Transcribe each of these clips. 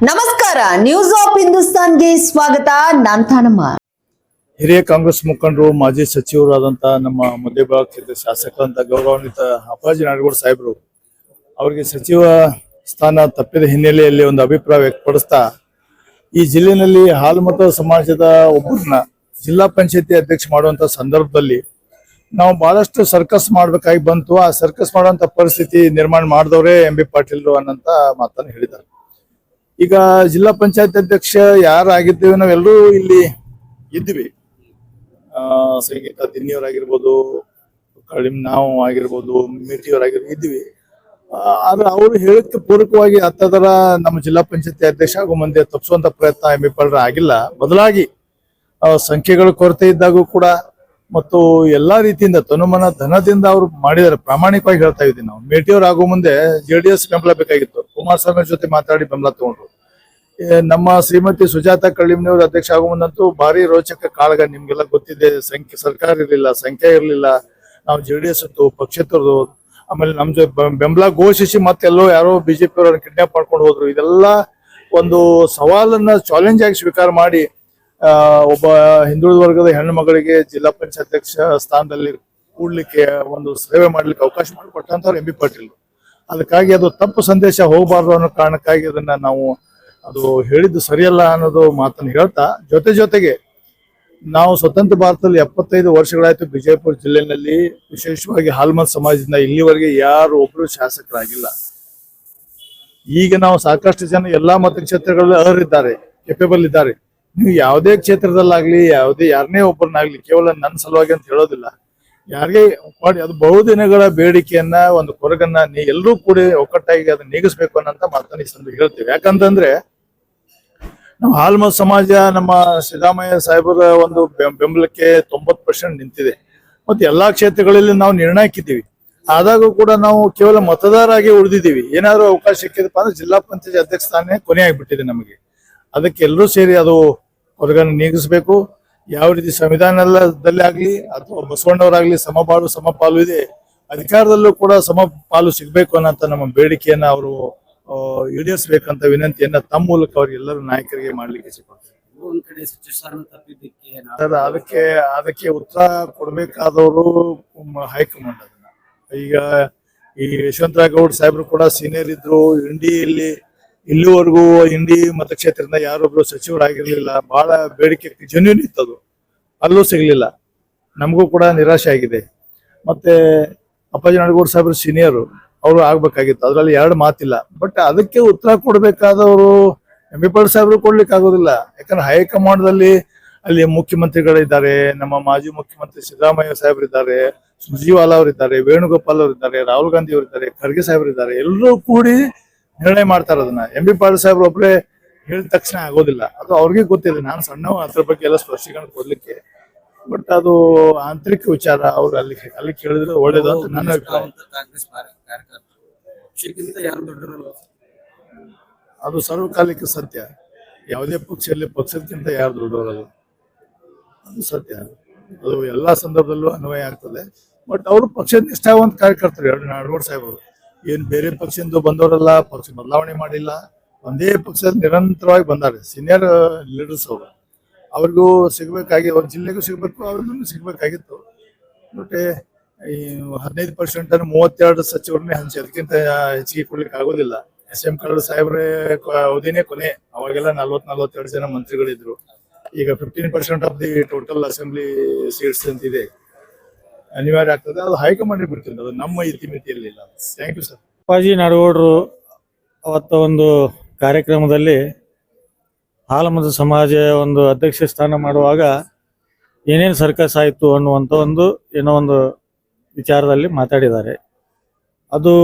ನಮಸ್ಕಾರ, news of ಹಿಂದೂಸ್ತಾನ್ಗೆ ಸ್ವಾಗತ. ನಾನ್ ತಾನಮ್ಮ. ಹಿರಿಯ ಕಾಂಗ್ರೆಸ್ ಮುಖಂಡರು, ಮಾಜಿ ಸಚಿವರಾದಂತಹ ನಮ್ಮ ಮಧ್ಯಭಾಗ ಕ್ಷೇತ್ರ ಶಾಸಕರಂತ ಗೌರವಾನ್ವಿತ ಅಪ್ಪಾಜಿ ನಾಡಗೌಡ ಸಾಹೇಬರು ಅವರಿಗೆ ಸಚಿವ ಸ್ಥಾನ ತಪ್ಪಿದ ಹಿನ್ನೆಲೆಯಲ್ಲಿ ಒಂದು ಅಭಿಪ್ರಾಯ ವ್ಯಕ್ತಪಡಿಸ್ತಾ ಈ ಜಿಲ್ಲೆಯಲ್ಲಿ ಹಾಲುಮತ ಸಮಾಜದ ಒಬ್ಬರನ್ನ ಜಿಲ್ಲಾ ಪಂಚಾಯತಿ ಅಧ್ಯಕ್ಷ ಮಾಡುವಂತ ಸಂದರ್ಭದಲ್ಲಿ ನಾವು ಬಹಳಷ್ಟು ಸರ್ಕಸ್ ಮಾಡ್ಬೇಕಾಗಿ ಬಂತು. ಆ ಸರ್ಕಸ್ ಮಾಡುವಂತ ಪರಿಸ್ಥಿತಿ ನಿರ್ಮಾಣ ಮಾಡಿದವರೇ ಎಂ.ಬಿ. ಪಾಟೀಲ್ ಅನ್ನಂತ ಮಾತನ್ನು ಹೇಳಿದ್ದಾರೆ. ಈಗ ಜಿಲ್ಲಾ ಪಂಚಾಯತ್ ಅಧ್ಯಕ್ಷ ಯಾರಾಗಿದ್ದೇವೆ ನಾವೆಲ್ಲರೂ ಇಲ್ಲಿ ಇದ್ವಿ. ಸಂಗೀತ ದಿನ್ನಿಯವರಾಗಿರ್ಬೋದು, ನಾವು ಆಗಿರ್ಬೋದು, ಮೇಟಿಯವರಾಗಿರ್ಬೋದು ಇದ್ವಿ. ಆದ್ರೆ ಅವರು ಹೇಳಿಕೆ ಪೂರಕವಾಗಿ ಹತ್ತದರ ನಮ್ಮ ಜಿಲ್ಲಾ ಪಂಚಾಯತಿ ಅಧ್ಯಕ್ಷ ಆಗೋ ಮಂದಿ ತಪ್ಪಿಸುವಂತ ಪ್ರಯತ್ನ ಎಂ.ಬಿ. ಪಾಟೀಲ್ ಆಗಿಲ್ಲ. ಬದಲಾಗಿ ಸಂಖ್ಯೆಗಳ ಕೊರತೆ ಇದ್ದಾಗೂ ಕೂಡ ಮತ್ತು ಎಲ್ಲಾ ರೀತಿಯಿಂದ ತನುಮನ ಧನದಿಂದ ಅವರು ಮಾಡಿದ್ದಾರೆ. ಪ್ರಾಮಾಣಿಕವಾಗಿ ಹೇಳ್ತಾ ಇದ್ದೀವಿ. ನಾವು ಮೇಟಿಯವ್ರು ಆಗೋ ಮುಂದೆ JDS ಬೆಂಬಲ ಬೇಕಾಗಿತ್ತು. ಕುಮಾರಸ್ವಾಮಿ ಜೊತೆ ಮಾತಾಡಿ ಬೆಂಬಲ ತಗೊಂಡ್ರು. ನಮ್ಮ ಶ್ರೀಮತಿ ಸುಜಾತಾ ಕಳ್ಳಿಮನಿಯವರು ಅಧ್ಯಕ್ಷ ಆಗೋ ಮುಂದಂತೂ ಭಾರಿ ರೋಚಕ ಕಾಳಗ. ನಿಮ್ಗೆಲ್ಲ ಗೊತ್ತಿದೆ. ಸರ್ಕಾರ ಇರ್ಲಿಲ್ಲ, ಸಂಖ್ಯೆ ಇರ್ಲಿಲ್ಲ. ನಾವು JDS ಇತ್ತು, ಪಕ್ಷೇತರದು. ಆಮೇಲೆ ನಮ್ ಬೆಂಬಲ ಘೋಷಿಸಿ ಮತ್ತೆಲ್ಲೋ ಯಾರೋ ಬಿಜೆಪಿ ಅವರನ್ನು ಕಿಡ್ನಾಪ್ ಮಾಡ್ಕೊಂಡು ಹೋದ್ರು. ಇದೆಲ್ಲ ಒಂದು ಸವಾಲನ್ನ ಚಾಲೆಂಜ್ ಆಗಿ ಸ್ವೀಕಾರ ಮಾಡಿ ಒಬ್ಬ ಹಿಂದುಳಿದ ವರ್ಗದ ಹೆಣ್ಣು ಮಗಳಿಗೆ ಜಿಲ್ಲಾ ಪಂಚಾಯತ್ ಅಧ್ಯಕ್ಷ ಸ್ಥಾನದಲ್ಲಿ ಕೂಡ್ಲಿಕ್ಕೆ ಒಂದು ಸೇವೆ ಮಾಡ್ಲಿಕ್ಕೆ ಅವಕಾಶ ಮಾಡಿಕೊಟ್ಟಂತವ್ರು ಎಂ.ಬಿ. ಪಾಟೀಲ್. ಅದಕ್ಕಾಗಿ ಅದು ತಪ್ಪು ಸಂದೇಶ ಹೋಗಬಾರ್ದು ಅನ್ನೋ ಕಾರಣಕ್ಕಾಗಿ ಅದನ್ನ ನಾವು ಅದು ಹೇಳಿದ್ದು ಸರಿಯಲ್ಲ ಅನ್ನೋದು ಮಾತನ್ನು ಹೇಳ್ತಾ, ಜೊತೆಗೆ ನಾವು ಸ್ವತಂತ್ರ ಭಾರತದಲ್ಲಿ 75 ವರ್ಷಗಳಾಯ್ತು. ಬಿಜಾಪುರ ಜಿಲ್ಲೆಯಲ್ಲಿ ವಿಶೇಷವಾಗಿ ಹಾಲ್ಮತ್ ಸಮಾಜದಿಂದ ಇಲ್ಲಿವರೆಗೆ ಯಾರು ಒಬ್ರು ಶಾಸಕರಾಗಿಲ್ಲ. ಈಗ ನಾವು ಸಾಕಷ್ಟು ಜನ ಎಲ್ಲಾ ಮತಕ್ಷೇತ್ರಗಳಲ್ಲಿ ಅರ್ಹರಿದ್ದಾರೆ, ಕೆಪೇಬಲ್ ಇದ್ದಾರೆ. ನೀವು ಯಾವುದೇ ಕ್ಷೇತ್ರದಲ್ಲಾಗ್ಲಿ, ಯಾರನ್ನೇ ಒಬ್ಬರನ್ನಾಗ್ಲಿ ಕೇವಲ ನನ್ನ ಸಲುವಾಗಿ ಅಂತ ಹೇಳೋದಿಲ್ಲ. ಯಾರಿಗೆ ಮಾಡಿ ಅದು ಬಹುದಿನಗಳ ಬೇಡಿಕೆಯನ್ನ, ಒಂದು ಕೊರಗನ್ನ ಎಲ್ಲರೂ ಕೂಡ ಒಕ್ಕಟ್ಟಾಗಿ ಅದನ್ನ ನೀಗಿಸ್ಬೇಕು ಅನ್ನೋಂತ ಮಾತನ್ನ ಈ ಸಂದರ್ಭ ಹೇಳ್ತೀವಿ. ಯಾಕಂತಂದ್ರೆ ನಾವು ಹಾಲ್ಮತ್ ಸಮಾಜ ನಮ್ಮ ಸಿದ್ದರಾಮಯ್ಯ ಸಾಹೇಬರ ಒಂದು ಬೆಂಬಲಕ್ಕೆ 90% ನಿಂತಿದೆ. ಮತ್ತೆ ಎಲ್ಲಾ ಕ್ಷೇತ್ರಗಳಲ್ಲಿ ನಾವು ನಿರ್ಣಯಕ್ಕಿದ್ದೀವಿ. ಆದಾಗೂ ಕೂಡ ನಾವು ಕೇವಲ ಮತದಾರಾಗಿ ಉಳಿದಿದ್ದೀವಿ. ಏನಾದ್ರು ಅವಕಾಶ ಸಿಕ್ಕಿದಪ್ಪ ಅಂದ್ರೆ ಜಿಲ್ಲಾ ಪಂಚಾಯತ್ ಅಧ್ಯಕ್ಷ ಸ್ಥಾನ ಕೊನೆ ಆಗ್ಬಿಟ್ಟಿದೆ ನಮಗೆ. ಅದಕ್ಕೆ ಎಲ್ಲರೂ ಸೇರಿ ಅದು ಕೊರಗನ್ನು ನೀಗಿಸ್ಬೇಕು. ಯಾವ ರೀತಿ ಸಂವಿಧಾನದಲ್ಲಿ ಆಗ್ಲಿ ಅಥವಾ ಬಸವಣ್ಣವರಾಗ್ಲಿ ಸಮಬಾಳು ಸಮಪಾಲು ಇದೆ, ಅಧಿಕಾರದಲ್ಲೂ ಕೂಡ ಸಮಪಾಲು ಸಿಗ್ಬೇಕು ಅನ್ನೋಂತ ನಮ್ಮ ಬೇಡಿಕೆಯನ್ನ ಅವರು ಈಡೇರಿಸಬೇಕಂತ ವಿನಂತಿಯನ್ನ ತಮ್ಮ ಮೂಲಕ ಅವ್ರಿಗೆ ಎಲ್ಲರೂ ನಾಯಕರಿಗೆ ಮಾಡ್ಲಿಕ್ಕೆ ಅದಕ್ಕೆ ಉತ್ತರ ಕೊಡ್ಬೇಕಾದವರು ಹೈಕಮಾಂಡ್. ಅದನ್ನ ಈಗ ಈ ಯಶವಂತರಾವ್ ಗೌಡ್ ಸಾಹೇಬ್ರು ಕೂಡ ಸೀನಿಯರ್ ಇದ್ರು. ಇಲ್ಲಿವರೆಗೂ ಇಂಡಿ ಮತಕ್ಷೇತ್ರದಿಂದ ಯಾರೊಬ್ರು ಸಚಿವರಾಗಿರ್ಲಿಲ್ಲ. ಬಹಳ ಬೇಡಿಕೆ ಜೆನ್ಯೂನ್ ಇತ್ತದು, ಅಲ್ಲೂ ಸಿಗ್ಲಿಲ್ಲ. ನಮಗೂ ಕೂಡ ನಿರಾಶೆ ಆಗಿದೆ. ಮತ್ತೆ ಅಪ್ಪಾಜಿ ನಾಡಗೌಡ ಸಾಹೇಬ್ರು ಸೀನಿಯರು, ಅವರು ಆಗ್ಬೇಕಾಗಿತ್ತು. ಅದ್ರಲ್ಲಿ ಎರಡು ಮಾತಿಲ್ಲ. ಬಟ್ ಅದಕ್ಕೆ ಉತ್ತರ ಕೊಡ್ಬೇಕಾದವರು ಎಂ.ಬಿ. ಪಾಟೀಲ್ ಸಾಹೇಬ್ರು ಕೊಡ್ಲಿಕ್ಕೆ ಆಗೋದಿಲ್ಲ. ಯಾಕಂದ್ರೆ ಹೈಕಮಾಂಡ್ದಲ್ಲಿ ಅಲ್ಲಿ ಮುಖ್ಯಮಂತ್ರಿಗಳಿದ್ದಾರೆ, ನಮ್ಮ ಮಾಜಿ ಮುಖ್ಯಮಂತ್ರಿ ಸಿದ್ದರಾಮಯ್ಯ ಸಾಹೇಬ್ರು ಇದ್ದಾರೆ, ಸುರ್ಜಿವಾಲಾ ಅವರಿದ್ದಾರೆ, ವೇಣುಗೋಪಾಲ್ ಅವರಿದ್ದಾರೆ, ರಾಹುಲ್ ಗಾಂಧಿ ಅವರಿದ್ದಾರೆ, ಖರ್ಗೆ ಸಾಹೇಬ್ರು ಇದ್ದಾರೆ. ಎಲ್ಲರೂ ಕೂಡಿ ನಿರ್ಣಯ ಮಾಡ್ತಾರೆ. ಅದನ್ನ ಎಂ.ಬಿ. ಪಾಟೀಲ್ ಸಾಹೇಬ್ರು ಒಬ್ಬರೇ ಹೇಳಿದ ತಕ್ಷಣ ಆಗೋದಿಲ್ಲ. ಅದು ಅವ್ರಿಗೆ ಗೊತ್ತಿದೆ. ನಾನು ಸಣ್ಣ ಅದ್ರ ಬಗ್ಗೆ ಎಲ್ಲ ಸ್ಪಷ್ಟೀಕರಣ ಕೊಡ್ಲಿಕ್ಕೆ. ಬಟ್ ಅದು ಆಂತರಿಕ ವಿಚಾರ. ಅವ್ರು ಅಲ್ಲಿ ಕೇಳಿದ್ರೆ ಒಳ್ಳೇದು ಅಂತ ನನ್ನ ಅಭಿಪ್ರಾಯ. ಅದು ಸರ್ವಕಾಲಿಕ ಸತ್ಯ. ಯಾವುದೇ ಪಕ್ಷಕ್ಕಿಂತ ಯಾರು ದೊಡ್ಡವರಲ್ಲ, ಅದು ಸತ್ಯ. ಅದು ಎಲ್ಲಾ ಸಂದರ್ಭದಲ್ಲೂ ಅನ್ವಯ ಆಗ್ತದೆ. ಬಟ್ ಅವರು ಪಕ್ಷದ ನಿಷ್ಠಾವಂತ ಕಾರ್ಯಕರ್ತರು ನಾಡಗೌಡ ಸಾಹೇಬರು. ಏನ್ ಬೇರೆ ಪಕ್ಷದಿಂದ ಬಂದವರಲ್ಲ, ಪಕ್ಷ ಬದಲಾವಣೆ ಮಾಡಿಲ್ಲ. ಒಂದೇ ಪಕ್ಷದ ನಿರಂತರವಾಗಿ ಬಂದಾರೆ. ಸೀನಿಯರ್ ಲೀಡರ್ಸ್ ಅವರು. ಅವ್ರಿಗೂ ಸಿಗ್ಬೇಕಾಗಿ, ಅವ್ರ ಜಿಲ್ಲೆಗೂ ಸಿಗ್ಬೇಕು, ಅವ್ರಿಗೂ ಸಿಗ್ಬೇಕಾಗಿತ್ತು. ಮತ್ತೆ ಈ 15% 32 ಸಚಿವರನ್ನೇ ಹಂಚಿ, ಅದಕ್ಕಿಂತ ಹೆಚ್ಚಿಗೆ ಕೊಡ್ಲಿಕ್ಕೆ ಆಗೋದಿಲ್ಲ. SM ಕರಡು ಸಾಹೇಬ್ರೆ ಅವಧಿನೇ ಕೊನೆ. ಅವಾಗೆಲ್ಲ 40-42 ಜನ ಮಂತ್ರಿಗಳಿದ್ರು. ಈಗ 15% of the total assembly seats ಅಂತಿದೆ. ಅನಿವಾರ್ಯ ಆಗ್ತದೆ. ಅದು ಹೈಕಮಾಂಡ್ ಬಿಡ್ತದೆ. ಅದು ನಮ್ಮ ಇತಿಮಿತಿಯಲ್ಲಿ. Thank you sir. ಅಪ್ಪಾಜಿ ನಾಡಗೌಡರು ಅವತ್ತ ಒಂದು ಕಾರ್ಯಕ್ರಮದಲ್ಲಿ ಹಾಲಮತ ಸಮಾಜ ಒಂದು ಅಧ್ಯಕ್ಷ ಸ್ಥಾನ ಮಾಡುವಾಗ ಏನೇನು ಸರ್ಕಸ್ ಆಯಿತು ಅನ್ನುವಂಥ ಏನೋ ಒಂದು ವಿಚಾರದಲ್ಲಿ ಮಾತಾಡಿದ್ದಾರೆ. ಅದು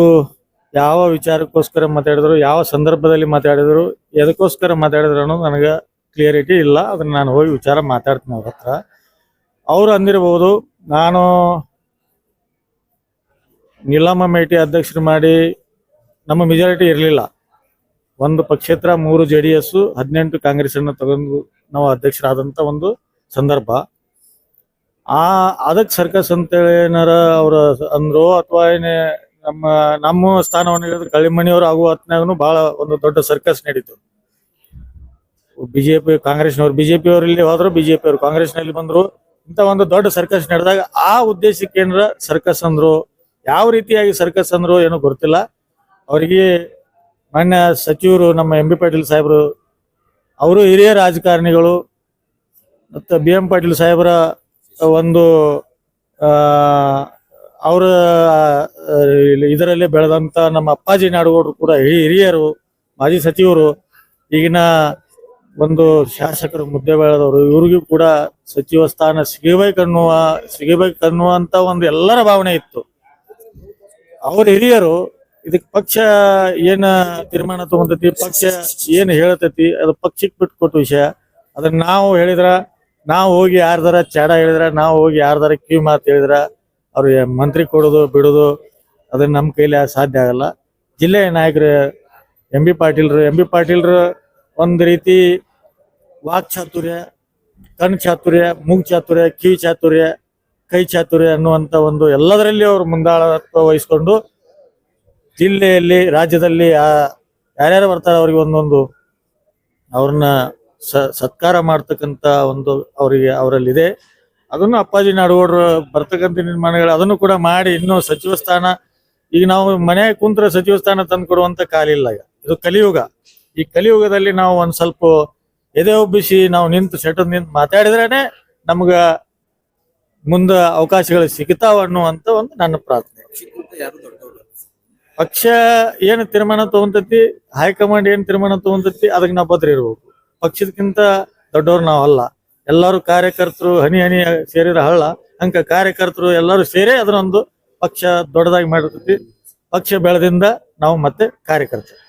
ಯಾವ ವಿಚಾರಕ್ಕೋಸ್ಕರ ಮಾತಾಡಿದ್ರು, ಯಾವ ಸಂದರ್ಭದಲ್ಲಿ ಮಾತಾಡಿದ್ರು, ಎದಕ್ಕೋಸ್ಕರ ಮಾತಾಡಿದ್ರು ಅನ್ನೋದು ನನಗೆ ಕ್ಲಿಯರಿಟಿ ಇಲ್ಲ. ಅದನ್ನ ನಾನು ಹೋಗಿ ವಿಚಾರ ಮಾತಾಡ್ತೀನಿ ಅವ್ರ ಹತ್ರ. ಅವರು ಅಂದಿರಬಹುದು, ನಾನು ನೀಲಮ್ಮ ಮೇಟಿ ಅಧ್ಯಕ್ಷರು ಮಾಡಿ ನಮ್ಮ ಮೆಜಾರಿಟಿ ಇರಲಿಲ್ಲ. ಒಂದು ಪಕ್ಷೇತರ 3 JDS 18 ಕಾಂಗ್ರೆಸ್ ಅನ್ನು ತಗೊಂಡು ನಾವು ಅಧ್ಯಕ್ಷರಾದಂಥ ಒಂದು ಸಂದರ್ಭ. ಅದಕ್ಕೆ ಸರ್ಕಸ್ ಅಂತೇಳಿ ಏನಾರ ಅವ್ರ ಅಂದ್ರು ಅಥವಾ ಏನೇ ನಮ್ಮ ಸ್ಥಾನವನ್ನು ಕಳ್ಳಿಮನಿಯವರು ಆಗುವ ಹೊತ್ನಾಗೂ ಬಹಳ ಒಂದು ದೊಡ್ಡ ಸರ್ಕಸ್ ನಡೀತು. ಬಿಜೆಪಿ ಕಾಂಗ್ರೆಸ್ನವ್ರು ಬಿಜೆಪಿ ಅವರು ಇಲ್ಲಿ ಹೋದ್ರು, ಬಿಜೆಪಿ ಅವರು ಕಾಂಗ್ರೆಸ್ನಲ್ಲಿ ಬಂದ್ರು. ಇಂಥ ಒಂದು ದೊಡ್ಡ ಸರ್ಕಸ್ ನಡೆದಾಗ ಆ ಉದ್ದೇಶಕ್ಕೆ ಏನಾರ ಸರ್ಕಸ್ ಅಂದ್ರು, ಯಾವ ರೀತಿಯಾಗಿ ಸರ್ಕಸ್ ಅಂದ್ರು ಏನೋ ಗೊತ್ತಿಲ್ಲ. ಅವರಿಗೆ ಮಾನ್ಯ ಸಚಿವರು ನಮ್ಮ ಎಂ ಬಿ ಪಾಟೀಲ್ ಸಾಹೇಬರು, ಅವರು ಹಿರಿಯ ರಾಜಕಾರಣಿಗಳು, ಮತ್ತು ಬಿ ಎಂ ಪಾಟೀಲ್ ಸಾಹೇಬರ ಒಂದು ಅವರ ಇದರಲ್ಲಿ ಬೆಳೆದಂತ ನಮ್ಮ ಅಪ್ಪಾಜಿ ನಾಡಗೌಡರು ಕೂಡ ಹಿರಿಯರು, ಮಾಜಿ ಸಚಿವರು, ಈಗಿನ ಒಂದು ಶಾಸಕರು, ಮುದ್ದೆ ಬೆಳೆದವರು. ಇವ್ರಿಗೂ ಕೂಡ ಸಚಿವ ಸ್ಥಾನ ಸಿಗಬೇಕನ್ನುವಂತ ಒಂದು ಎಲ್ಲರ ಭಾವನೆ ಇತ್ತು. ಅವ್ರ ಹಿರಿಯರು ಇದಕ್ಕೆ ಪಕ್ಷ ಏನ ತೀರ್ಮಾನ ತಗೊಂತೈತಿ, ಪಕ್ಷ ಏನ್ ಹೇಳತೈತಿ, ಅದು ಪಕ್ಷಕ್ಕೆ ಬಿಟ್ಕೊಟ್ಟ ವಿಷಯ. ಅದನ್ನ ನಾವು ಹೇಳಿದ್ರ, ನಾವು ಹೋಗಿ ಯಾರ್ದಾರ ಚಾಡ ಹೇಳಿದ್ರ, ನಾವು ಹೋಗಿ ಯಾರ್ದಾರ ಕಿವಿ ಮಾತು ಹೇಳಿದ್ರ ಅವ್ರಿಗೆ ಮಂತ್ರಿ ಕೊಡೋದು ಬಿಡೋದು ಅದನ್ನ ನಮ್ಮ ಕೈಲಿ ಸಾಧ್ಯ ಆಗಲ್ಲ. ಜಿಲ್ಲೆಯ ನಾಯಕರು ಎಂ ಬಿ ಪಾಟೀಲ್ರು ಒಂದು ರೀತಿ ವಾಕ್ ಚಾತುರ್ಯ, ಕಣ್ ಚಾತುರ್ಯ, ಮೂಗ್ ಚಾತುರ್ಯ, ಕಿವಿ ಚಾತುರ್ಯ, ಕೈ ಚಾತುರ್ಯ ಅನ್ನುವಂತ ಒಂದು ಎಲ್ಲದರಲ್ಲಿ ಅವರು ಮುಂದಾಳತ್ವ ವಹಿಸ್ಕೊಂಡು ಜಿಲ್ಲೆಯಲ್ಲಿ, ರಾಜ್ಯದಲ್ಲಿ ಯಾರ್ಯಾರು ಬರ್ತಾರೆ ಅವ್ರಿಗೆ ಒಂದೊಂದು ಅವ್ರನ್ನ ಸತ್ಕಾರ ಮಾಡ್ತಕ್ಕಂಥ ಒಂದು ಅವರಲ್ಲಿದೆ. ಅದನ್ನು ಅಪ್ಪಾಜಿ ನಾಡಗೌಡರು ಬರ್ತಕ್ಕಂಥ ನಿರ್ಮಾಣಗಳು ಅದನ್ನು ಕೂಡ ಮಾಡಿ ಇನ್ನೂ ಸಚಿವ ಸ್ಥಾನ, ಈಗ ನಾವು ಮನೆ ಕುಂತ್ರ ಸಚಿವ ಸ್ಥಾನ ತಂದು ಕೊಡುವಂತ ಕಾಲಿಲ್ಲ. ಇದು ಕಲಿಯುಗ. ಈ ಕಲಿಯುಗದಲ್ಲಿ ನಾವು ಒಂದ್ ಸ್ವಲ್ಪ ಎದೆ ಒಬ್ಬಿಸಿ ನಾವು ನಿಂತು ಸೆಟದ್ ನಿಂತು ಮಾತಾಡಿದ್ರೇನೆ ನಮ್ಗ ಮುಂದ ಅವಕಾಶಗಳು ಸಿಗ್ತಾವ ಅನ್ನುವಂತ ಒಂದು ನನ್ನ ಪ್ರಾರ್ಥನೆ. ಪಕ್ಷ ಏನು ತೀರ್ಮಾನ ತಗೊಂತೈತಿ, ಹೈಕಮಾಂಡ್ ಏನ್ ತೀರ್ಮಾನ ತಗೊಂತೈತಿ ಅದಕ್ಕೆ ನಾವು ಬದ್ಧ ಇರ್ಬೇಕು. ಪಕ್ಷದಕ್ಕಿಂತ ದೊಡ್ಡವ್ರು ನಾವಲ್ಲ. ಎಲ್ಲರೂ ಕಾರ್ಯಕರ್ತರು ಹನಿ ಹನಿ ಸೇರಿದ ಹಳ್ಳ, ಹಂಗ ಕಾರ್ಯಕರ್ತರು ಎಲ್ಲರೂ ಸೇರಿ ಅದನ್ನೊಂದು ಪಕ್ಷ ದೊಡ್ಡದಾಗಿ ಮಾಡಿರ್ತೈತಿ. ಪಕ್ಷ ಬೆಳೆದಿಂದ ನಾವು ಮತ್ತೆ ಕಾರ್ಯಕರ್ತರು.